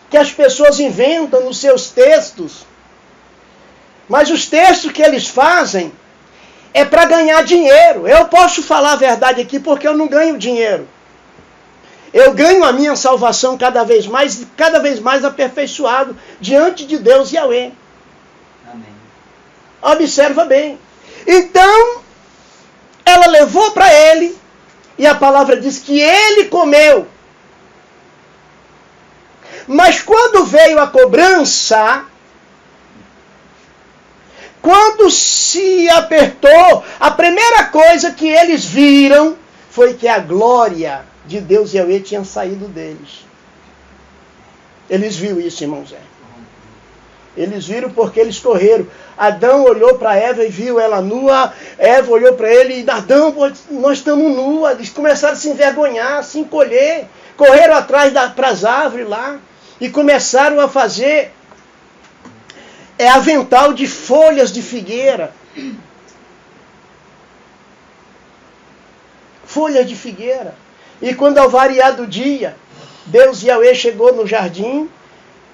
que as pessoas inventam nos seus textos. Mas os textos que eles fazem é para ganhar dinheiro. Eu posso falar a verdade aqui porque eu não ganho dinheiro. Eu ganho a minha salvação cada vez mais aperfeiçoado diante de Deus Yahweh. Amém. Observa bem. Então, ela levou para ele, e a palavra diz que ele comeu. Mas quando veio a cobrança, quando se apertou, a primeira coisa que eles viram foi que a glória de Deus Yahweh tinha saído deles. Eles viram isso, irmãos. Eles viram porque eles correram. Adão olhou para Eva e viu ela nua. Eva olhou para ele e Adão, nós estamos nua. Eles começaram a se envergonhar, a se encolher. Correram atrás para as árvores lá e começaram a fazer avental de folhas de figueira. Folhas de figueira. E quando ao variar do dia, Deus Yahweh chegou no jardim,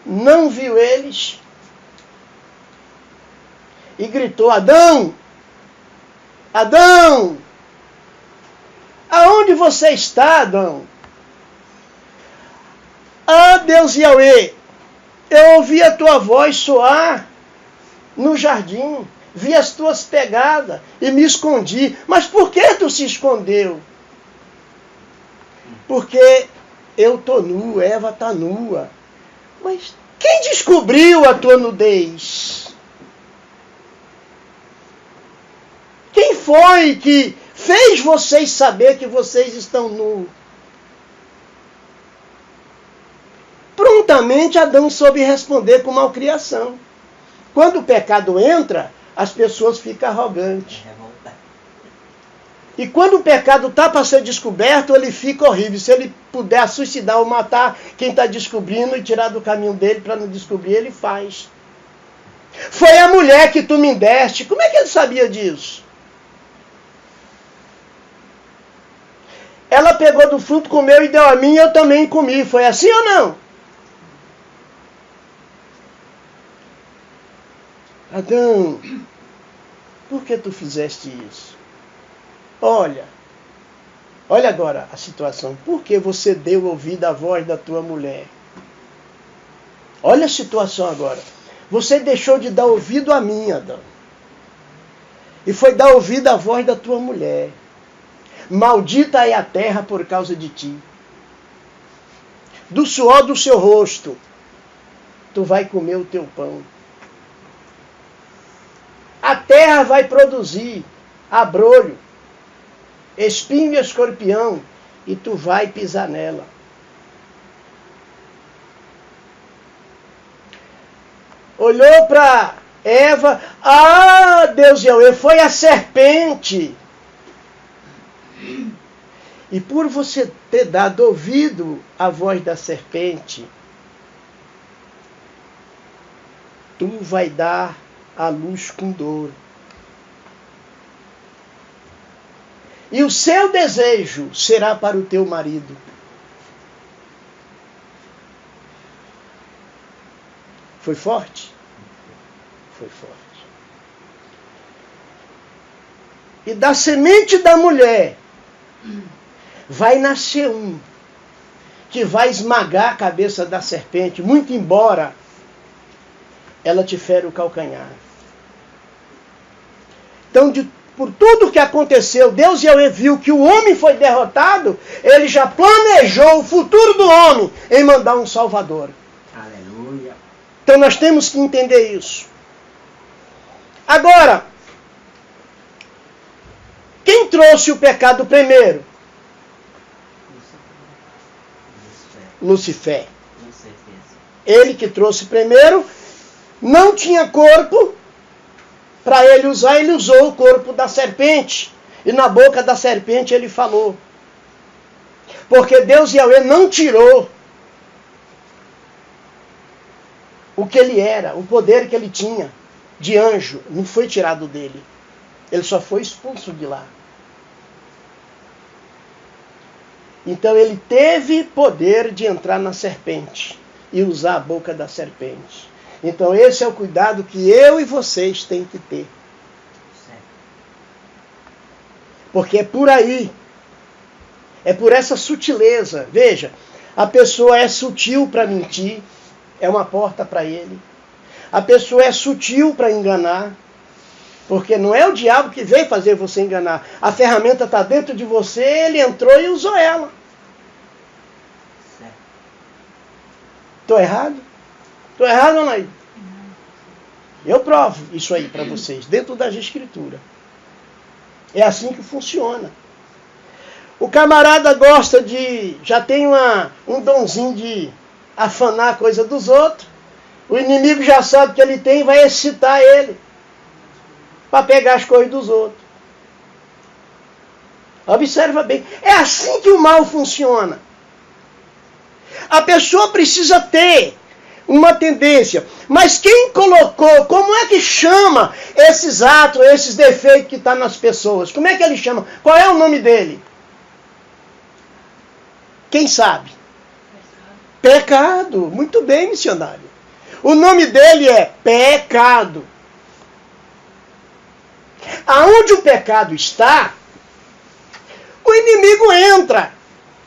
não viu eles, e gritou: Adão! Adão! Aonde você está, Adão? Ah, Deus Yahweh, eu ouvi a tua voz soar no jardim, vi as tuas pegadas e me escondi. Mas por que tu se escondeu? Porque eu estou nua, Eva está nua. Mas quem descobriu a tua nudez? Quem foi que fez vocês saber que vocês estão nus? Prontamente Adão soube responder com malcriação. Quando o pecado entra, as pessoas ficam arrogantes. E quando o pecado está para ser descoberto, ele fica horrível. Se ele puder suicidar ou matar quem está descobrindo e tirar do caminho dele para não descobrir, ele faz. Foi a mulher que tu me deste. Como é que ele sabia disso? Ela pegou do fruto, comeu e deu a mim, eu também comi. Foi assim ou não? Adão, por que tu fizeste isso? Olha agora a situação. Por que você deu ouvido à voz da tua mulher? Olha a situação agora. Você deixou de dar ouvido a mim, Adão. E foi dar ouvido à voz da tua mulher. Maldita é a terra por causa de ti. Do suor do seu rosto, tu vai comer o teu pão. A terra vai produzir abrolho, espinho e escorpião, e tu vai pisar nela. Olhou para Eva, Deus Yahweh, foi a serpente. E por você ter dado ouvido à voz da serpente, tu vai dar a luz com dor. E o seu desejo será para o teu marido. Foi forte? Foi forte. E da semente da mulher vai nascer um que vai esmagar a cabeça da serpente, muito embora ela te fere o calcanhar. Então, por tudo que aconteceu, Deus Yahweh viu que o homem foi derrotado, ele já planejou o futuro do homem em mandar um Salvador. Aleluia. Então nós temos que entender isso. Agora, quem trouxe o pecado primeiro? Lucifer. Com certeza. Ele que trouxe primeiro, não tinha corpo. Para ele usar, ele usou o corpo da serpente. E na boca da serpente ele falou. Porque Deus Yahweh não tirou o que ele era, o poder que ele tinha de anjo. Não foi tirado dele. Ele só foi expulso de lá. Então ele teve poder de entrar na serpente. e usar a boca da serpente. Então esse é o cuidado que eu e vocês têm que ter. Porque é por aí, é por essa sutileza. Veja, a pessoa é sutil para mentir, é uma porta para ele. A pessoa é sutil para enganar, porque não é o diabo que veio fazer você enganar. A ferramenta está dentro de você, ele entrou e usou ela. Estou errado? Estou errado, Anaí? Eu provo isso aí para vocês, dentro das escrituras. É assim que funciona. O camarada gosta de... já tem um donzinho de afanar a coisa dos outros. O inimigo já sabe que ele tem e vai excitar ele para pegar as coisas dos outros. Observa bem. É assim que o mal funciona. A pessoa precisa ter uma tendência. Mas quem colocou, como é que chama esses atos, esses defeitos que estão nas pessoas? Como é que ele chama? Qual é o nome dele? Quem sabe? Pecado. Muito bem, missionário. O nome dele é pecado. Aonde o pecado está, o inimigo entra.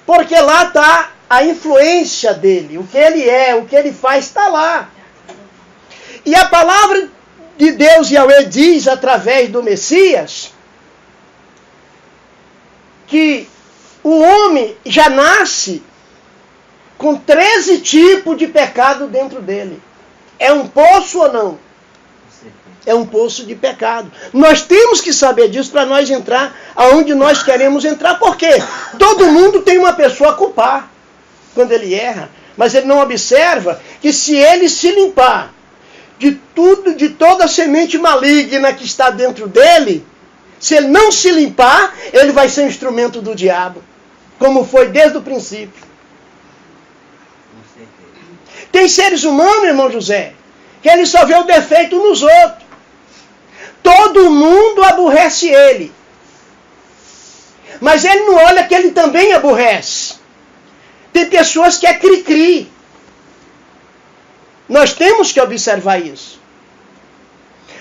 Porque lá está a influência dele. O que ele é, o que ele faz, está lá. E a palavra de Deus, Yahweh, diz através do Messias que o homem já nasce com 13 tipos de pecado dentro dele. É um poço ou não? É um poço de pecado. Nós temos que saber disso para nós entrar aonde nós queremos entrar. Por quê? Todo mundo tem uma pessoa a culpar quando ele erra. Mas ele não observa que se ele se limpar de tudo, de toda a semente maligna que está dentro dele, se ele não se limpar, ele vai ser instrumento do diabo. Como foi desde o princípio. Tem seres humanos, irmão José, que ele só vê o defeito nos outros. Todo mundo aborrece ele. Mas ele não olha que ele também aborrece. Tem pessoas que é cri-cri. Nós temos que observar isso.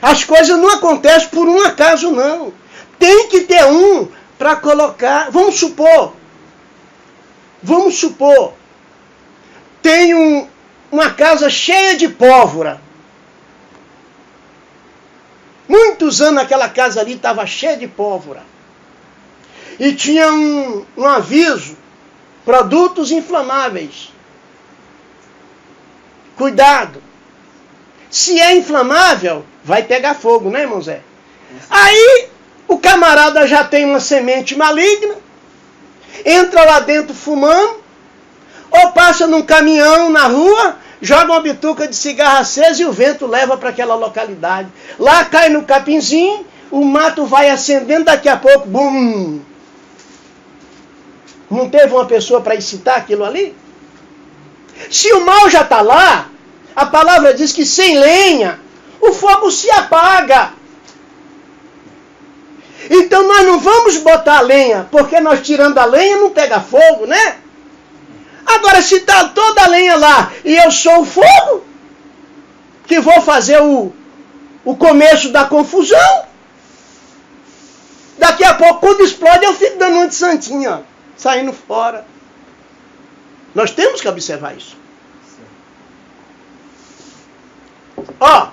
As coisas não acontecem por um acaso, não. Tem que ter um para colocar. Vamos supor. Tem uma casa cheia de pólvora. Muitos anos aquela casa ali estava cheia de pólvora. E tinha um aviso: produtos inflamáveis. Cuidado. Se é inflamável, vai pegar fogo, né, irmão Zé? Aí o camarada já tem uma semente maligna, entra lá dentro fumando, ou passa num caminhão na rua, joga uma bituca de cigarro acesa e o vento leva para aquela localidade. Lá cai no capinzinho, o mato vai acendendo, daqui a pouco, bum! Não teve uma pessoa para excitar aquilo ali? Se o mal já está lá, a palavra diz que sem lenha, o fogo se apaga. Então nós não vamos botar a lenha, porque nós tirando a lenha não pega fogo, né? Agora, se está toda a lenha lá e eu sou o fogo, que vou fazer o começo da confusão, daqui a pouco, quando explode, eu fico dando uma de santinha, ó, saindo fora. Nós temos que observar isso. Ó,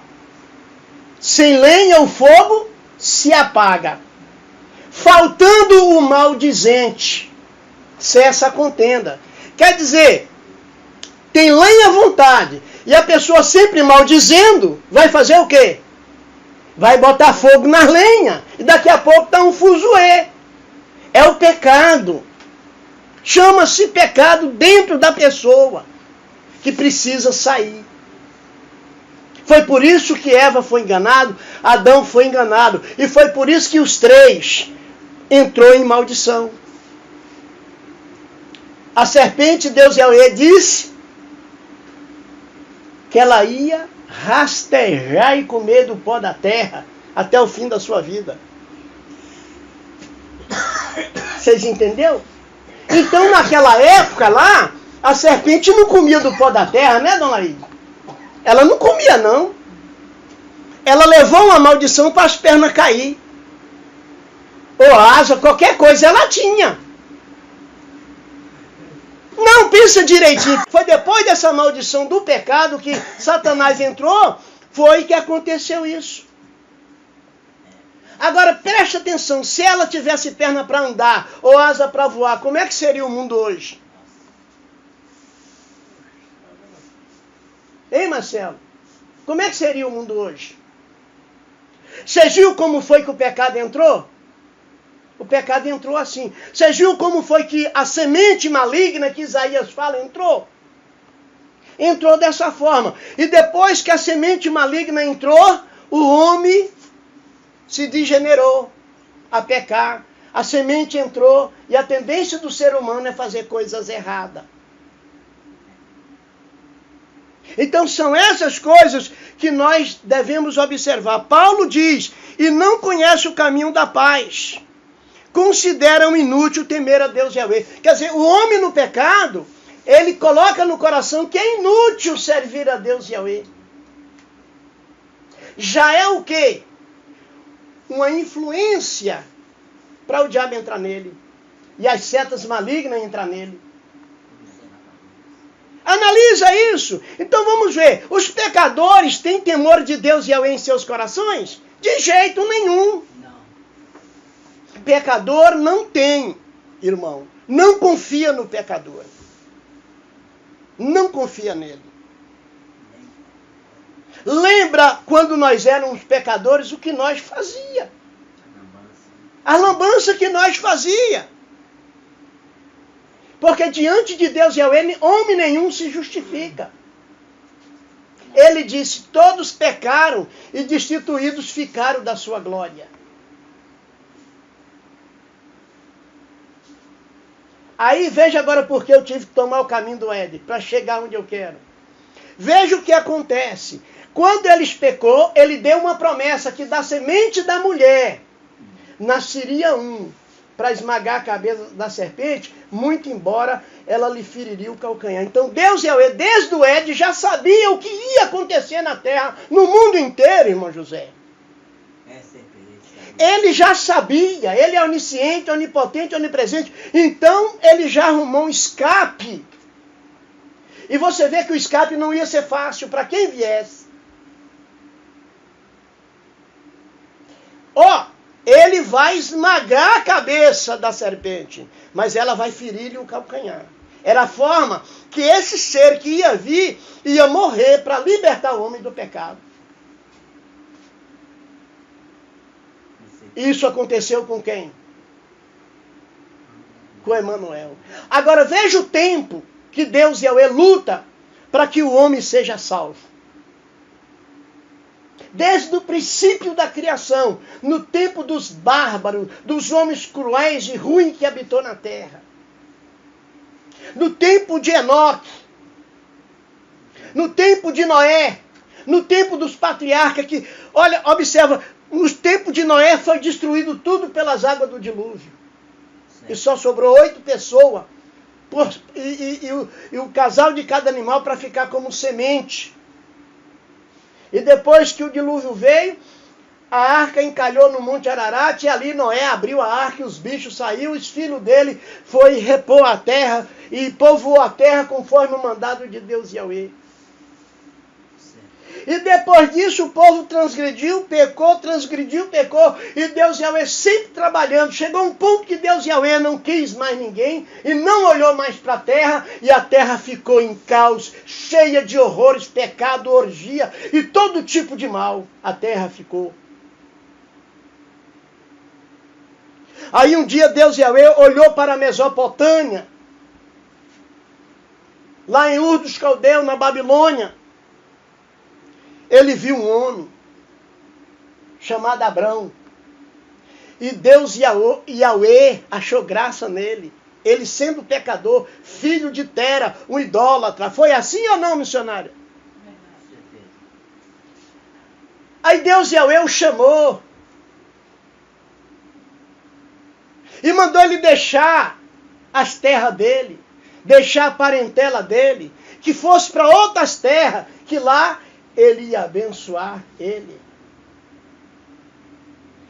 sem lenha o fogo se apaga. Faltando o maldizente, cessa a contenda. Quer dizer, tem lenha à vontade, e a pessoa sempre maldizendo, vai fazer o quê? Vai botar fogo na lenha, e daqui a pouco está um fuzuê. É o pecado. Chama-se pecado dentro da pessoa, que precisa sair. Foi por isso que Eva foi enganado, Adão foi enganado, e foi por isso que os três entrou em maldição. A serpente, Deus Yahweh, disse que ela ia rastejar e comer do pó da terra até o fim da sua vida. Vocês entenderam? Então, naquela época lá, A serpente não comia do pó da terra, né, dona Laíde? Ela não comia, não. Ela levou uma maldição para as pernas cair. Ou asa, qualquer coisa ela tinha. Não, pensa direitinho. Foi depois dessa maldição do pecado que Satanás entrou, foi que aconteceu isso. Agora, preste atenção. Se ela tivesse perna para andar ou asa para voar, como é que seria o mundo hoje? Hein, Marcelo? Como é que seria o mundo hoje? Você viu como foi que o pecado entrou? O pecado entrou assim. Você viu como foi que a semente maligna que Isaías fala entrou? Entrou dessa forma. E depois que a semente maligna entrou, o homem se degenerou a pecar. A semente entrou e a tendência do ser humano é fazer coisas erradas. Então são essas coisas que nós devemos observar. Paulo diz, e não conhece o caminho da paz. Consideram inútil temer a Deus e Yahweh. Quer dizer, o homem no pecado, ele coloca no coração que é inútil servir a Deus e Yahweh. Já é o quê? Uma influência para o diabo entrar nele. E as setas malignas entrar nele. Analisa isso. Então vamos ver. Os pecadores têm temor de Deus e Yahweh em seus corações? De jeito nenhum. Pecador não tem, irmão. Não confia no pecador. Não confia nele. Lembra quando nós éramos pecadores o que nós fazia? A lambança que nós fazia. Porque diante de Deus e Yahweh, homem nenhum se justifica. Ele disse, todos pecaram e destituídos ficaram da sua glória. Aí veja agora porque eu tive que tomar o caminho do Éden, para chegar onde eu quero. Veja o que acontece. Quando ele pecou, ele deu uma promessa que da semente da mulher nasceria um para esmagar a cabeça da serpente, muito embora ela lhe feriria o calcanhar. Então Deus e Yahweh, desde o Éden, já sabia o que ia acontecer na terra, no mundo inteiro, irmão José. Ele já sabia, ele é onisciente, onipotente, onipresente. Então ele já arrumou um escape. E você vê que o escape não ia ser fácil para quem viesse. Ele vai esmagar a cabeça da serpente, mas ela vai ferir-lhe o calcanhar. Era a forma que esse ser que ia vir, ia morrer para libertar o homem do pecado. Isso aconteceu com quem? Com Emanuel. Agora veja o tempo que Deus e Yahweh luta para que o homem seja salvo. Desde o princípio da criação, no tempo dos bárbaros, dos homens cruéis e ruins que habitou na terra. No tempo de Enoque, no tempo de Noé, no tempo dos patriarcas que, olha, observa, no tempo de Noé foi destruído tudo pelas águas do dilúvio. Certo. E só sobrou 8 pessoas. E o casal de cada animal para ficar como semente. E depois que o dilúvio veio, a arca encalhou no Monte Ararat, e ali Noé abriu a arca e os bichos saíram, os filhos dele foi repor a terra e povoou a terra conforme o mandado de Deus e Yahweh. E depois disso o povo transgrediu, pecou, e Deus e Yahweh sempre trabalhando. Chegou um ponto que Deus e Yahweh não quis mais ninguém e não olhou mais para a terra, e a terra ficou em caos, cheia de horrores, pecado, orgia e todo tipo de mal. A terra ficou. Aí um dia Deus e Yahweh olhou para a Mesopotâmia, lá em Ur dos Caldeus, na Babilônia. Ele viu um homem chamado Abrão. E Deus Yahweh achou graça nele. Ele sendo pecador, filho de Tera, um idólatra. Foi assim ou não, missionário? Aí Deus Yahweh o chamou. E mandou ele deixar as terras dele. deixar a parentela dele, que fosse para outras terras, que lá ele ia abençoar ele.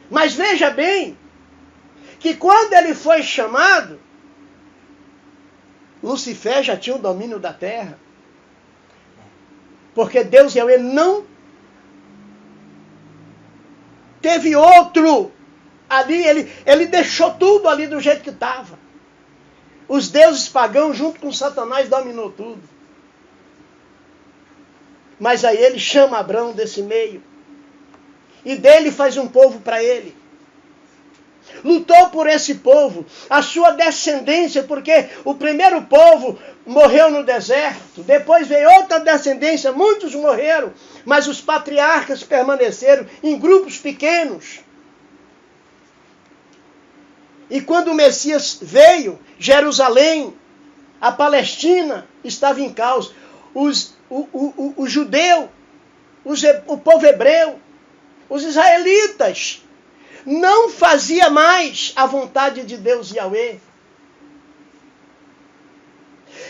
Mas veja bem, que quando ele foi chamado, Lucifer já tinha o domínio da terra. Porque Deus e ele não teve outro ali, ele deixou tudo ali do jeito que estava. Os deuses pagãos junto com Satanás dominou tudo. Mas aí ele chama Abrão desse meio. E dele faz um povo para ele. Lutou por esse povo, a sua descendência, porque o primeiro povo morreu no deserto, depois veio outra descendência, muitos morreram, mas os patriarcas permaneceram em grupos pequenos. E quando o Messias veio, Jerusalém, a Palestina estava em caos. O judeu, o povo hebreu, os israelitas, não fazia mais a vontade de Deus Yahweh.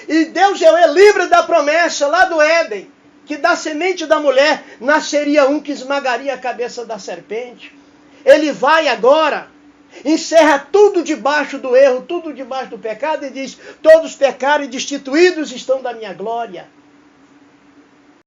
E Deus Yahweh livra da promessa lá do Éden, que da semente da mulher nasceria um que esmagaria a cabeça da serpente. Ele vai agora, encerra tudo debaixo do erro, tudo debaixo do pecado e diz, todos pecaram e destituídos estão da minha glória.